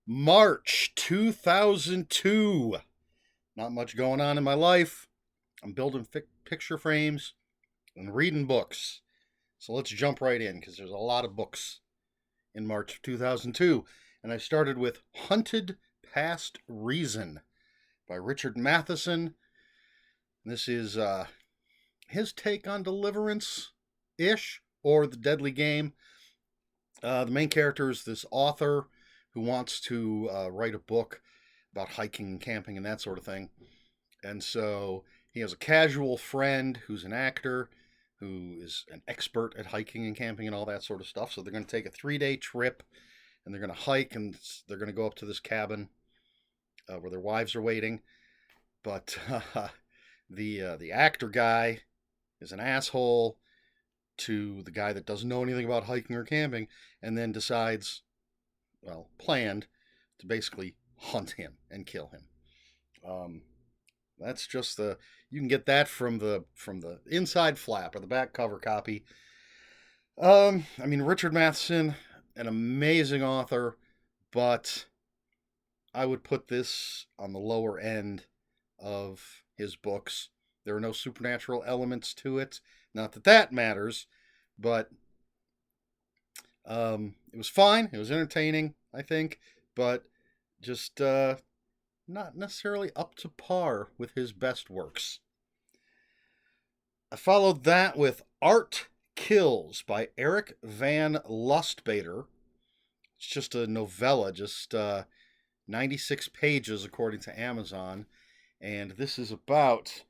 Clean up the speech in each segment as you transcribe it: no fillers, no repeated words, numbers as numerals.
March 2002. Not much going on in my life. I'm building picture frames and reading books. So let's jump right in because there's a lot of books in March of 2002. And I started with Hunted Past Reason by Richard Matheson. This is his take on Deliverance ish or The Deadly Game. The main character is this author who wants to write a book about hiking and camping and that sort of thing. And so he has a casual friend who's an actor who is an expert at hiking and camping and all that sort of stuff. So they're going to take a 3-day trip and they're going to hike and they're going to go up to this cabin where their wives are waiting. But the actor guy is an asshole to the guy that doesn't know anything about hiking or camping and then decides, well, planned to basically hunt him and kill him. That's just the you can get that from the inside flap or the back cover copy. I mean Richard Matheson, an amazing author, but I would put this on the lower end of his books. There are no supernatural elements to it. Not that that matters, but it was fine. It was entertaining, I think, but just not necessarily up to par with his best works. I followed that with Art Kills by Eric Van Lustbader. It's just a novella, just 96 pages according to Amazon. And this is about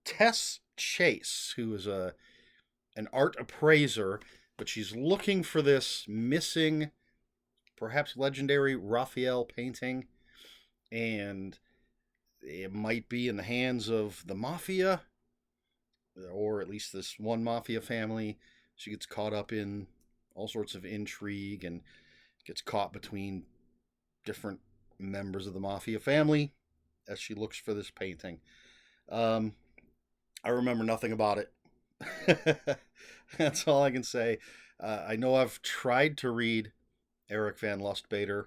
Tess Chase, who is an art appraiser, but she's looking for this missing, perhaps legendary Raphael painting. And it might be in the hands of the mafia, or at least this one mafia family. She gets caught up in all sorts of intrigue and gets caught between different members of the mafia family as she looks for this painting. I remember nothing about it. That's all I can say. I know I've tried to read Eric Van Lustbader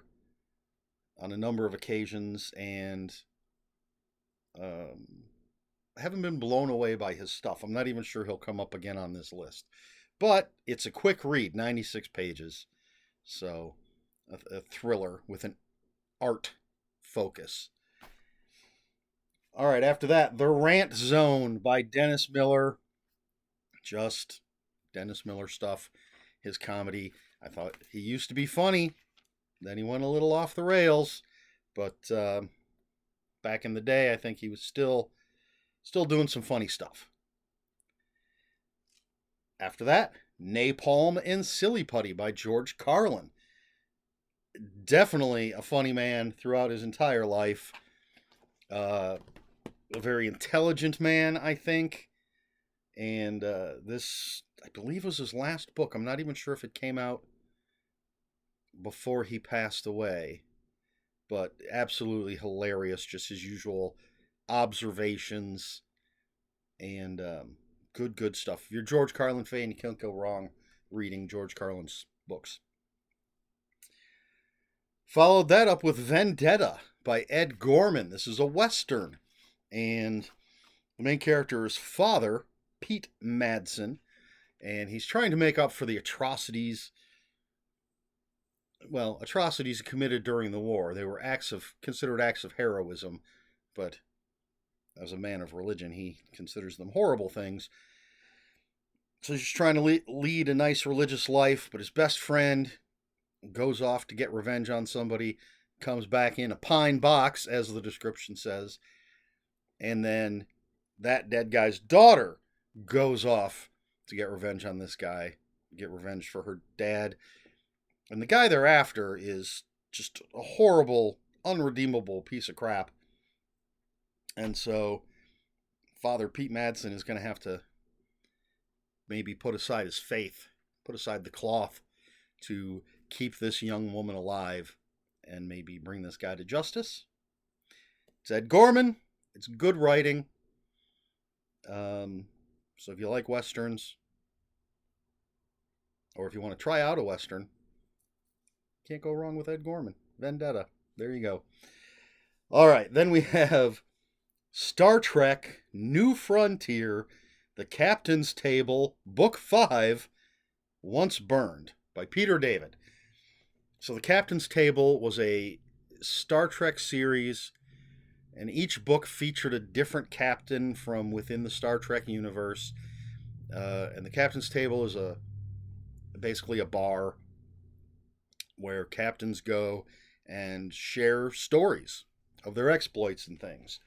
on a number of occasions, and I haven't been blown away by his stuff. I'm not even sure he'll come up again on this list. But it's a quick read, 96 pages. So, a thriller with an art focus. All right, after that, The Rant Zone by Dennis Miller. Just Dennis Miller stuff. His comedy. I thought he used to be funny. Then he went a little off the rails. But back in the day, I think he was still doing some funny stuff. After that, Napalm and Silly Putty by George Carlin. Definitely a funny man throughout his entire life. A very intelligent man, I think. And this, I believe, was his last book. I'm not even sure if it came out before he passed away. But absolutely hilarious, just his usual observations and good stuff. If you're a George Carlin fan, you can't go wrong reading George Carlin's books. Followed that up with Vendetta by Ed Gorman. This is a Western. And the main character is Father Pete Madsen. And he's trying to make up for the atrocities committed during the war. They were considered acts of heroism, but as a man of religion, he considers them horrible things. So he's trying to lead a nice religious life, but his best friend goes off to get revenge on somebody, comes back in a pine box, as the description says, and then that dead guy's daughter goes off to get revenge on this guy, get revenge for her dad. And the guy they're after is just a horrible, unredeemable piece of crap. And so Father Pete Madsen is going to have to maybe put aside his faith, put aside the cloth to keep this young woman alive and maybe bring this guy to justice. It's Ed Gorman. It's good writing. So if you like Westerns, or if you want to try out a Western, Can't go wrong with Ed Gorman. Vendetta. There you go. All right, then we have Star Trek New Frontier, The Captain's Table, Book 5, Once Burned, by Peter David. So, The Captain's Table was a Star Trek series, and each book featured a different captain from within the Star Trek universe. And The Captain's Table is basically a bar where captains go and share stories of their exploits and things.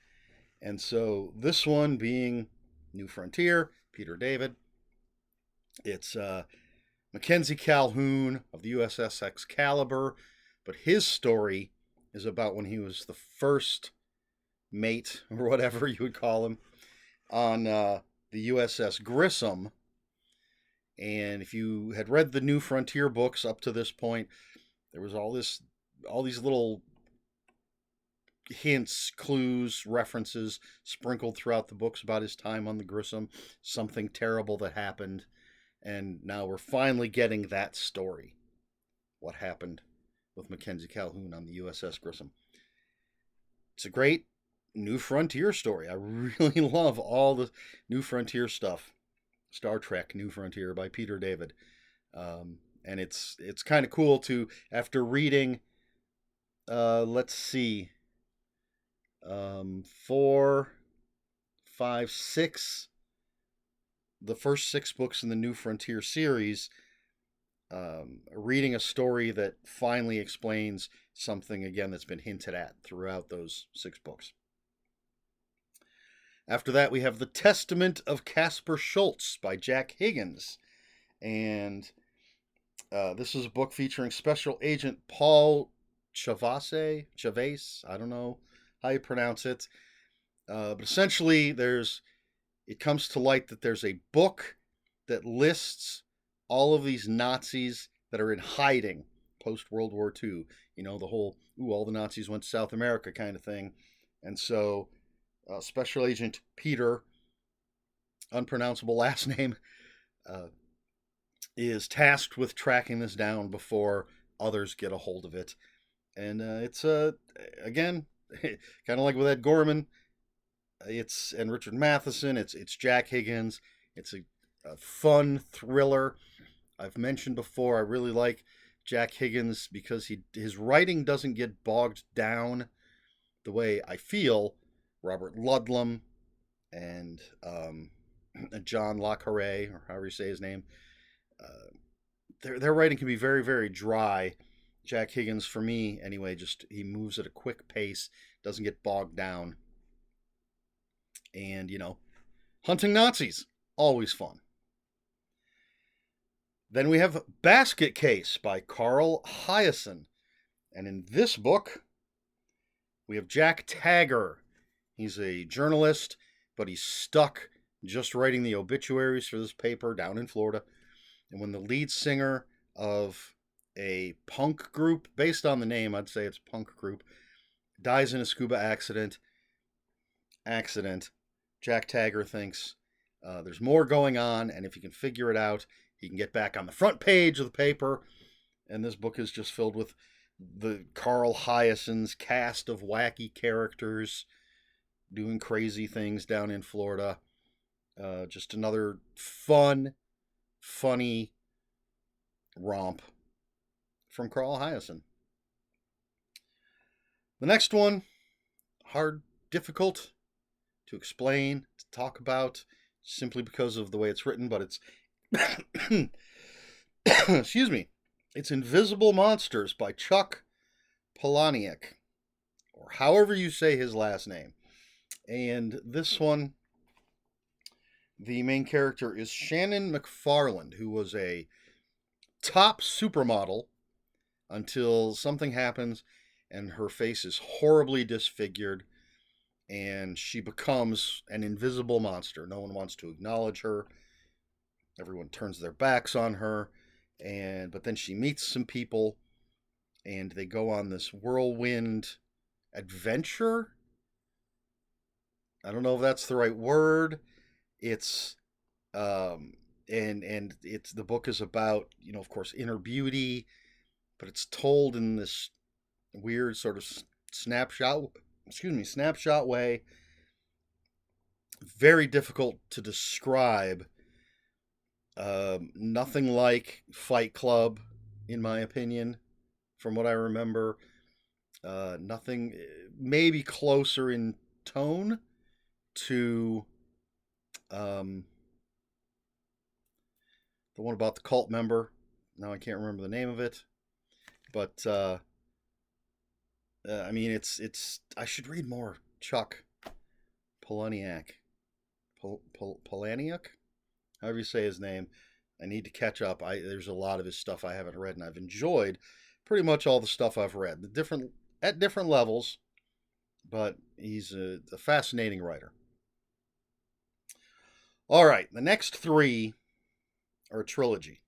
And so this one being New Frontier, Peter David, it's Mackenzie Calhoun of the USS Excalibur, but his story is about when he was the first mate, or whatever you would call him, on the USS Grissom. And if you had read the New Frontier books up to this point, there was all these little hints, clues, references sprinkled throughout the books about his time on the Grissom, something terrible that happened, and now we're finally getting that story. What happened with Mackenzie Calhoun on the USS Grissom. It's a great New Frontier story. I really love all the New Frontier stuff. Star Trek New Frontier by Peter David. And it's kind of cool to, after reading, let's see, 4, 5, 6, the first 6 books in the New Frontier series, reading a story that finally explains something again that's been hinted at throughout those 6 books. After that, we have The Testament of Casper Schultz by Jack Higgins. And this is a book featuring Special Agent Paul Chavase, I don't know how you pronounce it. But essentially, it comes to light that there's a book that lists all of these Nazis that are in hiding post-World War II. You know, the whole, all the Nazis went to South America kind of thing. And so Special Agent Peter, unpronounceable last name, is tasked with tracking this down before others get a hold of it. And it's, again, kind of like with Ed Gorman, and Richard Matheson, it's Jack Higgins. It's a fun thriller. I've mentioned before, I really like Jack Higgins because his writing doesn't get bogged down the way I feel Robert Ludlum and John Le Carre, or however you say his name, their writing can be very, very dry. Jack Higgins, for me anyway, he moves at a quick pace, doesn't get bogged down. And, hunting Nazis, always fun. Then we have Basket Case by Carl Hyacin. And in this book, we have Jack Tagger. He's a journalist, but he's stuck just writing the obituaries for this paper down in Florida. And when the lead singer of a punk group, based on the name, I'd say it's a punk group, dies in a scuba accident, Jack Tagger thinks there's more going on, and if he can figure it out, he can get back on the front page of the paper. And this book is just filled with the Carl Hyacin's cast of wacky characters doing crazy things down in Florida. Just another funny romp from Carl Hyacin. The next one, difficult to explain, to talk about, simply because of the way it's written, but it's excuse me, it's Invisible Monsters by Chuck Palahniuk, or however you say his last name. And this one, the main character is Shannon McFarland, who was a top supermodel until something happens and her face is horribly disfigured and she becomes an invisible monster. No one wants to acknowledge her. Everyone turns their backs on her. But then she meets some people and they go on this whirlwind adventure. I don't know if that's the right word. It's and it's, the book is about, of course, inner beauty but it's told in this weird sort of snapshot way. Very difficult to describe. Nothing like Fight Club, in my opinion, from what I remember. Nothing, maybe closer in tone to the one about the cult member. Now I can't remember the name of it, but I mean, it's. I should read more. Chuck Palahniuk, Palahniuk, however you say his name. I need to catch up. There's a lot of his stuff I haven't read, and I've enjoyed pretty much all the stuff I've read. The different at different levels, but he's a fascinating writer. All right, the next three are a trilogy.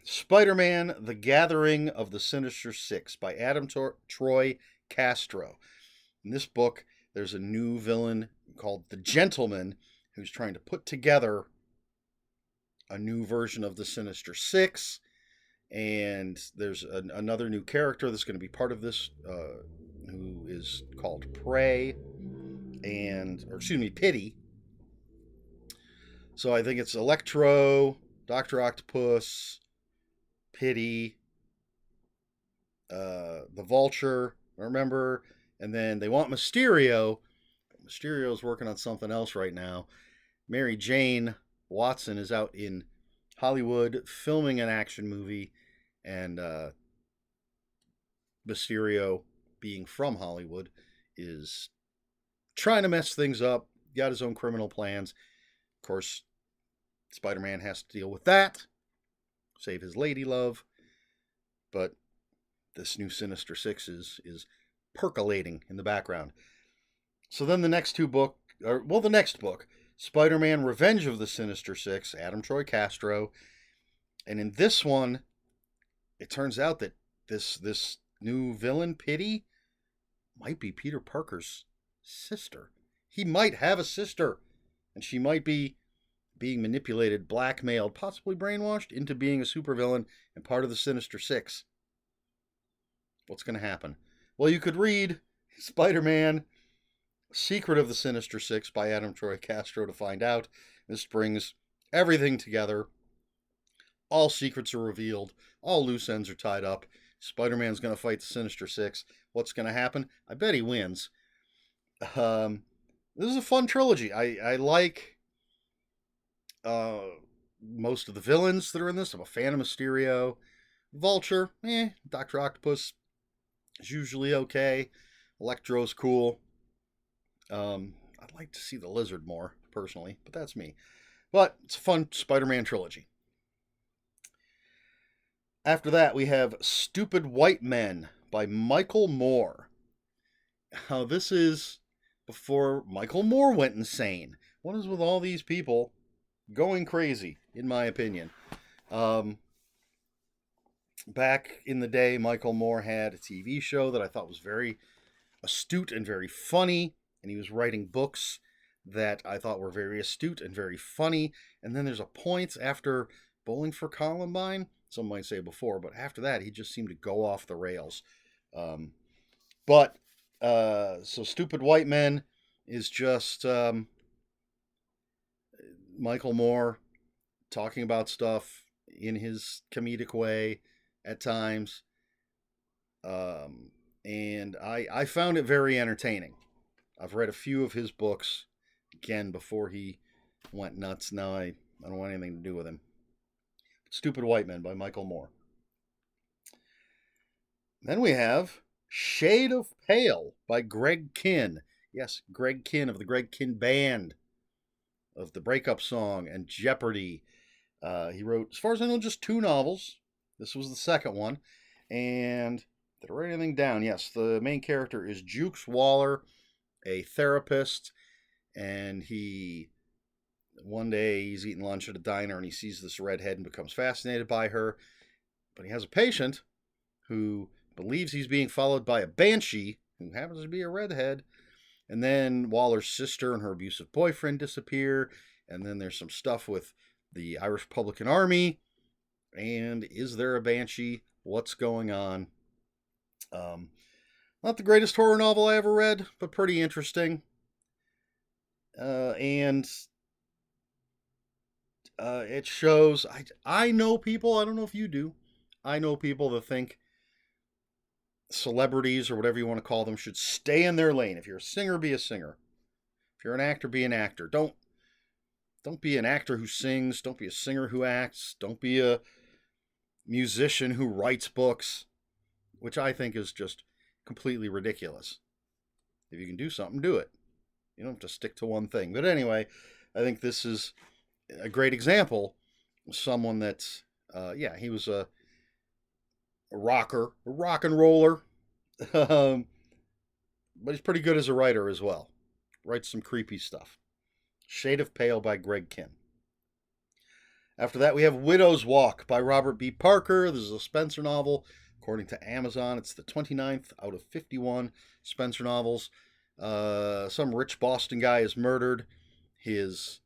Spider-Man: The Gathering of the Sinister Six by Adam Troy Castro. In this book, there's a new villain called the Gentleman who's trying to put together a new version of the Sinister Six, and there's another new character that's going to be part of this, who is called Prey, Pity. So I think it's Electro, Doctor Octopus, Pity, the Vulture. I remember, and then they want Mysterio. Mysterio's working on something else right now. Mary Jane Watson is out in Hollywood filming an action movie, and Mysterio, being from Hollywood, is trying to mess things up. Got his own criminal plans. Of course, Spider-Man has to deal with that, save his lady love. But this new Sinister Six is percolating in the background. So then the next book, Spider-Man: Revenge of the Sinister Six, Adam Troy Castro. And in this one, it turns out that this new villain, Pity, might be Peter Parker's sister. He might have a sister, and she might be being manipulated, blackmailed, possibly brainwashed into being a supervillain and part of the Sinister Six. What's going to happen? Well, you could read Spider-Man: Secret of the Sinister Six by Adam Troy Castro to find out. This brings everything together. All secrets are revealed. All loose ends are tied up. Spider-Man's going to fight the Sinister Six. What's going to happen? I bet he wins. This is a fun trilogy. I like most of the villains that are in this. I'm a fan of Mysterio. Vulture, Dr. Octopus is usually okay. Electro's cool. I'd like to see the Lizard more, personally, but that's me. But it's a fun Spider-Man trilogy. After that, we have Stupid White Men by Michael Moore. Now, this is before Michael Moore went insane. What is with all these people going crazy, in my opinion? Back in the day, Michael Moore had a TV show that I thought was very astute and very funny, and he was writing books that I thought were very astute and very funny. And then there's a point after Bowling for Columbine, some might say before, but after that, he just seemed to go off the rails. So Stupid White Men is just Michael Moore talking about stuff in his comedic way at times. And I found it very entertaining. I've read a few of his books, again, before he went nuts. Now I don't want anything to do with him. Stupid White Men by Michael Moore. Then we have Shade of Pale by Greg Kihn. Yes, Greg Kihn of the Greg Kihn Band, of the Breakup Song and Jeopardy. He wrote, as far as I know, just 2 novels. This was the second one. And did I write anything down? Yes, the main character is Jukes Waller, a therapist, and one day he's eating lunch at a diner and he sees this redhead and becomes fascinated by her. But he has a patient who believes he's being followed by a banshee who happens to be a redhead. And then Waller's sister and her abusive boyfriend disappear. And then there's some stuff with the Irish Republican Army. And is there a banshee? what's going on. Um, Not the greatest horror novel I ever read, but pretty interesting. And it shows. I know people. I don't know if you do. I know people that think celebrities or whatever you want to call them should stay in their lane. If you're a singer, be a singer. If you're an actor, be an actor. Don't be an actor who sings. Don't be a singer who acts. Don't be a musician who writes books, which I think is just completely ridiculous. If you can do something, do it. You don't have to stick to one thing. But anyway, I think this is a great example of someone that's, he was a rocker, a rock and roller, but he's pretty good as a writer as well. Writes some creepy stuff. Shade of Pale by Greg Kihn. After that, we have Widow's Walk by Robert B. Parker. This is a Spencer novel. According to Amazon, it's the 29th out of 51 Spencer novels. Some rich Boston guy is murdered. His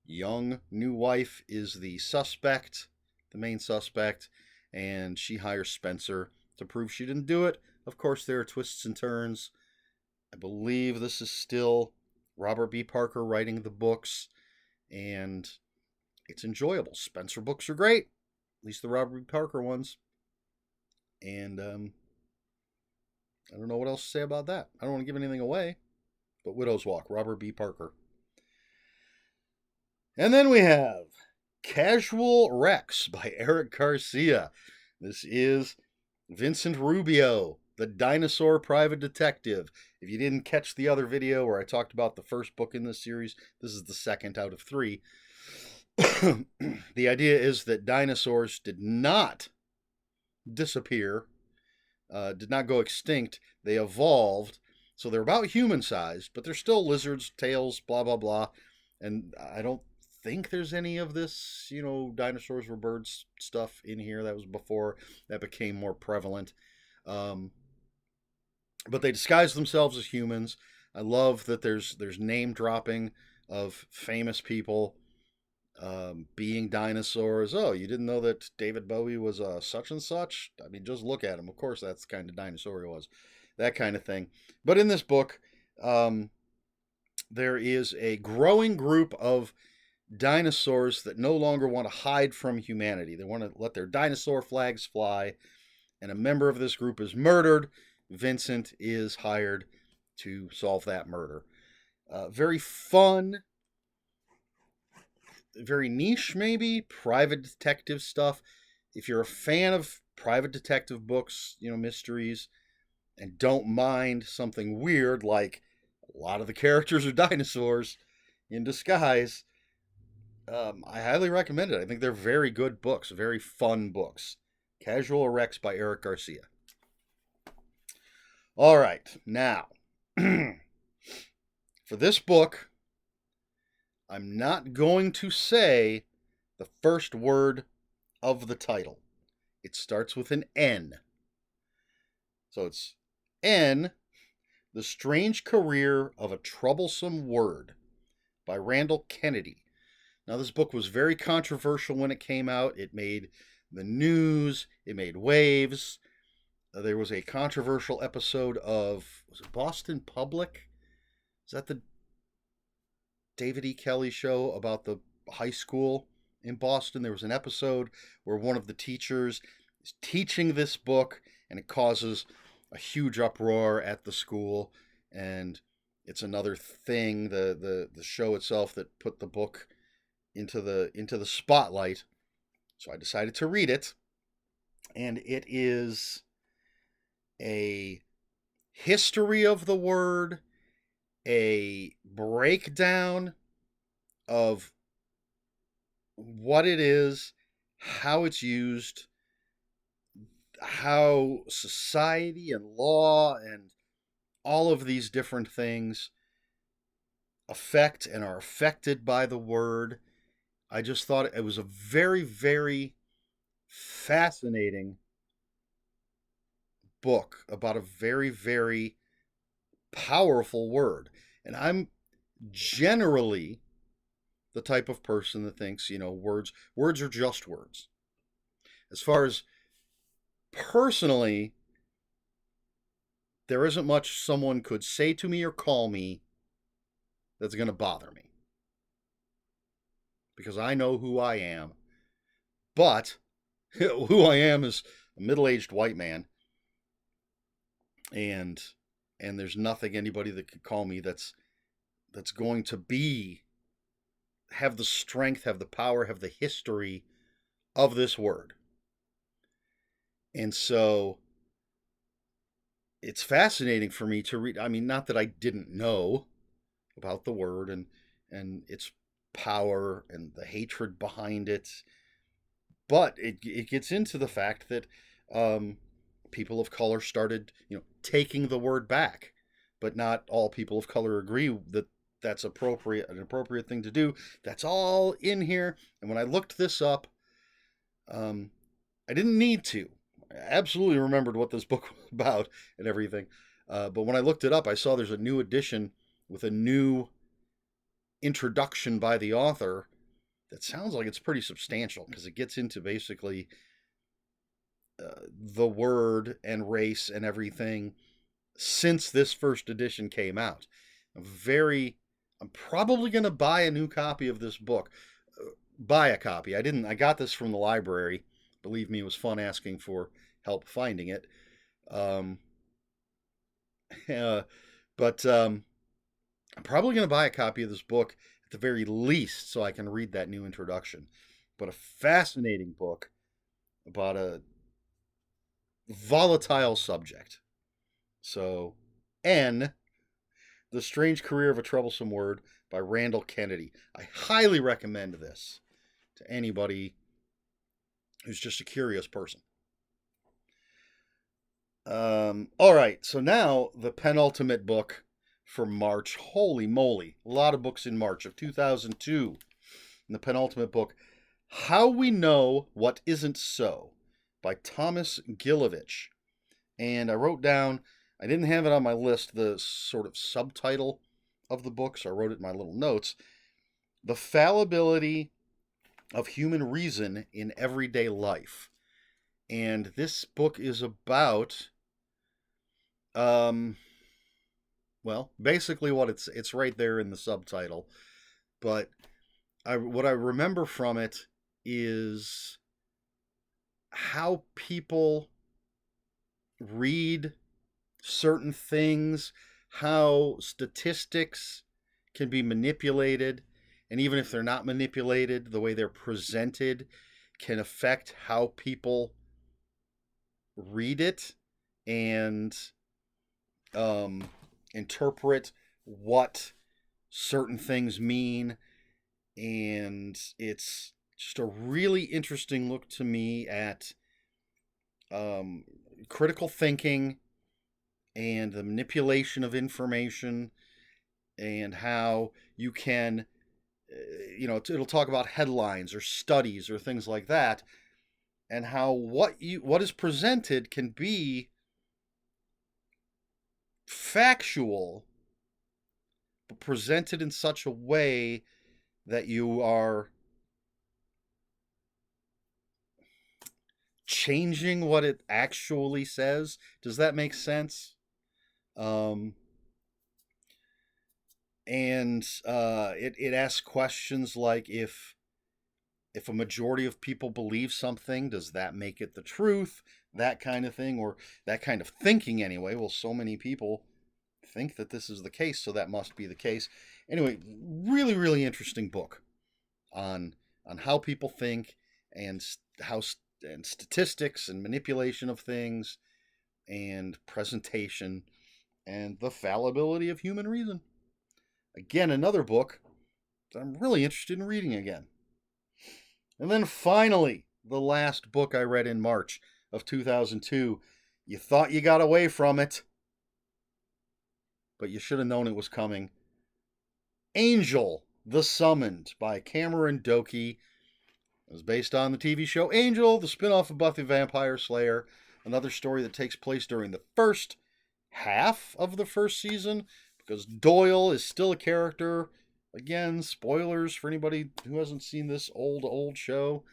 young new wife is the suspect, the main suspect, and she hires Spencer to prove she didn't do it. Of course, there are twists and turns. I believe this is still Robert B. Parker writing the books, and it's enjoyable. Spencer books are great, at least the Robert B. Parker ones. And I don't know what else to say about that. I don't want to give anything away, but Widow's Walk, Robert B. Parker. And then we have Casual Rex by Eric Garcia. This is Vincent Rubio, the dinosaur private detective. If you didn't catch the other video where I talked about the first book in this series, this is the second out of 3. The idea is that dinosaurs did not disappear, did not go extinct. They evolved, so they're about human sized, but they're still lizards, tails, blah blah blah. And I don't think there's any of this, dinosaurs were birds stuff in here. That was before that became more prevalent. But they disguise themselves as humans. I love that there's name dropping of famous people being dinosaurs. Oh, you didn't know that David Bowie was such and such? I mean, just look at him. Of course, that's the kind of dinosaur he was. That kind of thing. But in this book, there is a growing group of dinosaurs that no longer want to hide from humanity. They want to let their dinosaur flags fly. And a member of this group is murdered. Vincent is hired to solve that murder. Very fun, very niche, maybe private detective stuff. If you're a fan of private detective books, mysteries, and don't mind something weird like a lot of the characters are dinosaurs in disguise, I highly recommend it. I think they're very good books, very fun books. Casual Rex by Eric Garcia. All right, now, for this book, I'm not going to say the first word of the title. It starts with an N. So it's N, The Strange Career of a Troublesome Word by Randall Kennedy. Now, this book was very controversial when it came out. It made the news. It made waves. There was a controversial episode of, was it Boston Public? Is that the David E. Kelly show about the high school in Boston? There was an episode where one of the teachers is teaching this book, and it causes a huge uproar at the school. And it's another thing, the show itself, that put the book into the spotlight. So I decided to read it, and it is a history of the word, a breakdown of what it is, how it's used, how society and law and all of these different things affect and are affected by the word. I just thought it was a very, very fascinating book about a very, very powerful word. And I'm generally the type of person that thinks, words are just words. As far as personally, there isn't much someone could say to me or call me that's going to bother me because I know who I am. But who I am is a middle-aged white man, and there's nothing anybody that could call me that's going to be have the strength, have the power, have the history of this word. And so it's fascinating for me to read. I mean, not that I didn't know about the word and its power and the hatred behind it, but it gets into the fact that people of color started, taking the word back, but not all people of color agree that that's an appropriate thing to do. That's all in here. And when I looked this up, I didn't need to. I absolutely remembered what this book was about and everything. But when I looked it up, I saw there's a new edition with a new introduction by the author that sounds like it's pretty substantial because it gets into basically the word and race and everything since this first edition came out. I'm probably going to buy a new copy of this book. Buy a copy. I got this from the library. Believe me, it was fun asking for help finding it. But I'm probably going to buy a copy of this book at the very least so I can read that new introduction. But a fascinating book about a volatile subject. So, N, The Strange Career of a Troublesome Word by Randall Kennedy. I highly recommend this to anybody who's just a curious person. All right, so now the penultimate book for March. Holy moly, a lot of books in March of 2002. And the penultimate book, How We Know What Isn't So by Thomas Gilovich. And I wrote down, I didn't have it on my list, the sort of subtitle of the book, so I wrote it in my little notes. The Fallibility of Human Reason in Everyday Life. And this book is about, basically what it's right there in the subtitle. But what I remember from it is how people read certain things, how statistics can be manipulated, and even if they're not manipulated, the way they're presented can affect how people read it and interpret what certain things mean. And it's just a really interesting look to me at critical thinking and the manipulation of information and how you can, it'll talk about headlines or studies or things like that, and how what is presented can be factual, but presented in such a way that you are changing what it actually says. Does that make sense? And it asks questions like, if a majority of people believe something, does that make it the truth? That kind of thing, or that kind of thinking anyway. Well, so many people think that this is the case, so that must be the case. Anyway, really, really interesting book on how people think and and statistics and manipulation of things and presentation and the fallibility of human reason. Again, another book that I'm really interested in reading again. And then finally, the last book I read in March of 2002. You thought you got away from it, but you should have known it was coming. Angel, the Summoned by Cameron Doke. It was based on the TV show Angel, the spin-off of Buffy the Vampire Slayer. Another story that takes place during the first half of the first season, because Doyle is still a character. Again, spoilers for anybody who hasn't seen this old show.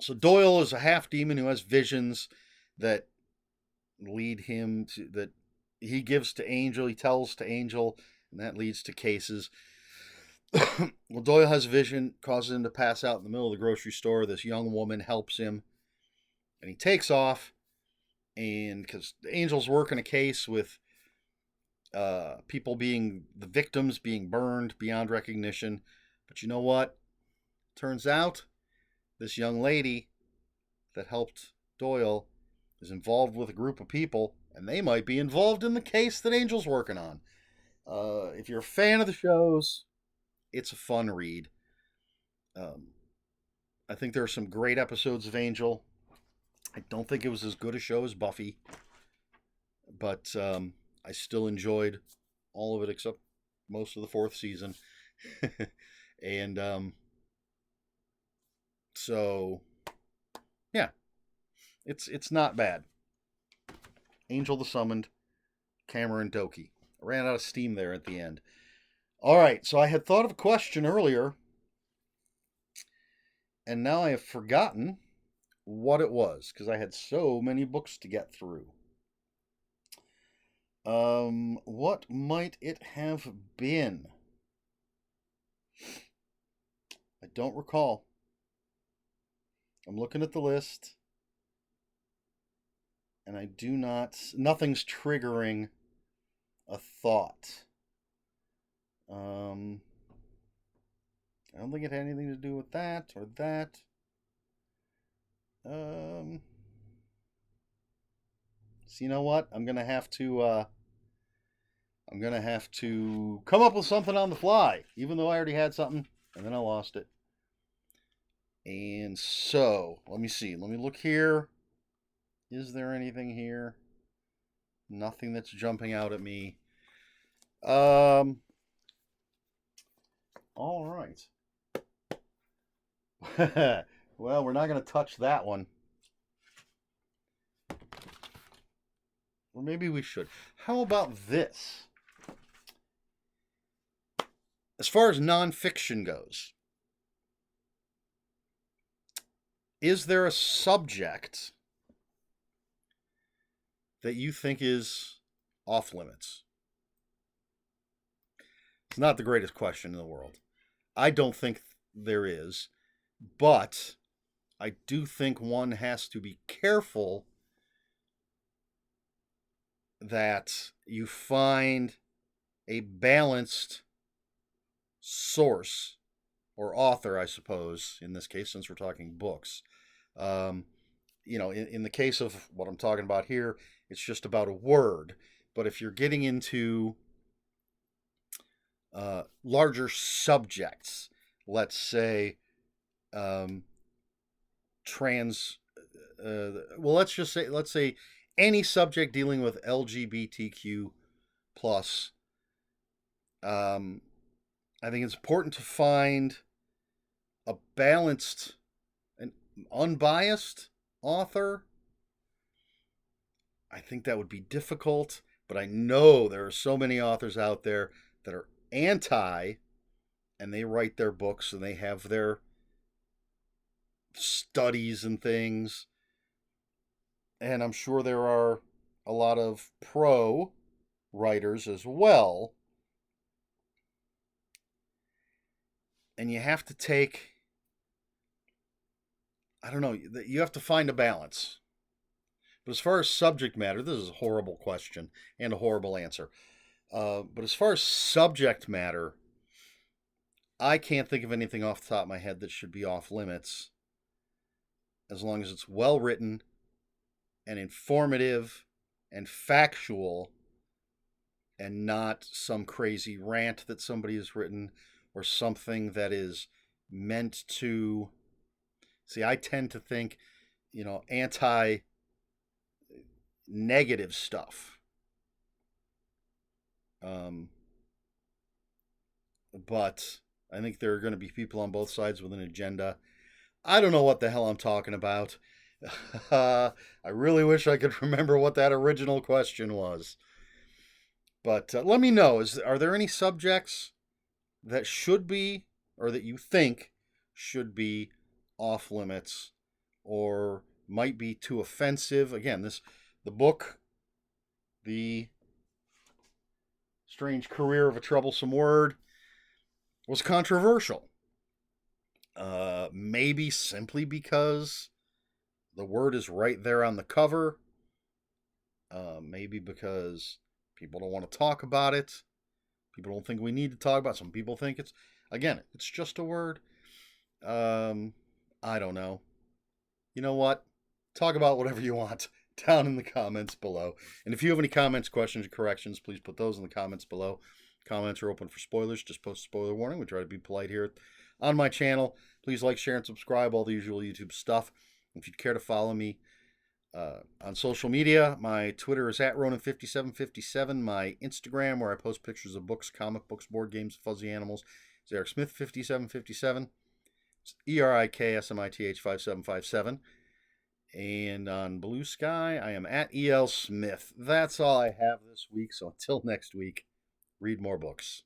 So Doyle is a half demon who has visions that lead him to that he gives to Angel, he tells to Angel, and that leads to cases. Well, Doyle has a vision, causes him to pass out in the middle of the grocery store. This young woman helps him, and he takes off. And because Angel's working a case with people being the victims being burned beyond recognition, but you know what? Turns out this young lady that helped Doyle is involved with a group of people, and they might be involved in the case that Angel's working on. If you're a fan of the shows, it's a fun read. Um, I think there are some great episodes of Angel. I don't think it was as good a show as Buffy, but I still enjoyed all of it except most of the fourth season. And so, yeah, it's not bad. Angel the Summoned, Cameron Doki. I ran out of steam there at the end. All right, so I had thought of a question earlier, and now I have forgotten what it was because I had so many books to get through. What might it have been? I don't recall. I'm looking at the list, and I do not. Nothing's triggering a thought. I don't think it had anything to do with that or that. So you know what? I'm gonna have to come up with something on the fly, even though I already had something, and then I lost it. And so, let me see. Let me look here. Is there anything here? Nothing that's jumping out at me. All right. Well, we're not going to touch that one. Or maybe we should. How about this? As far as nonfiction goes, is there a subject that you think is off limits? It's not the greatest question in the world. I don't think there is, but I do think one has to be careful that you find a balanced source or author, I suppose, in this case, since we're talking books. In the case of what I'm talking about here, it's just about a word. But if you're getting into larger subjects, let's say let's say any subject dealing with LGBTQ plus. I think it's important to find a balanced and unbiased author. I think that would be difficult, but I know there are so many authors out there that are anti, and they write their books and they have their studies and things. And I'm sure there are a lot of pro writers as well. And you have to take, I don't know, you have to find a balance. But as far as subject matter, this is a horrible question and a horrible answer. But as far as subject matter, I can't think of anything off the top of my head that should be off limits, as long as it's well written and informative and factual and not some crazy rant that somebody has written or something that is meant to. See, I tend to think, anti negative stuff. But I think there are going to be people on both sides with an agenda. I don't know what the hell I'm talking about. I really wish I could remember what that original question was. But let me know, are there any subjects that should be, or that you think should be off limits? or might be too offensive. Again, the book, The Strange Career of a Troublesome Word, was controversial. Maybe simply because the word is right there on the cover. Maybe because people don't want to talk about it. People don't think we need to talk about it. Some people think it's just a word. I don't know. You know what? Talk about whatever you want down in the comments below. And if you have any comments, questions, or corrections, please put those in the comments below. Comments are open for spoilers. Just post a spoiler warning. We try to be polite here on my channel. Please like, share, and subscribe. All the usual YouTube stuff. If you'd care to follow me on social media, my Twitter is at Ronan5757. My Instagram, where I post pictures of books, comic books, board games, fuzzy animals, is Eric Smith5757. It's ERIKSMITH 5757. And on Blue Sky, I am at EL Smith. That's all I have this week. So until next week, read more books.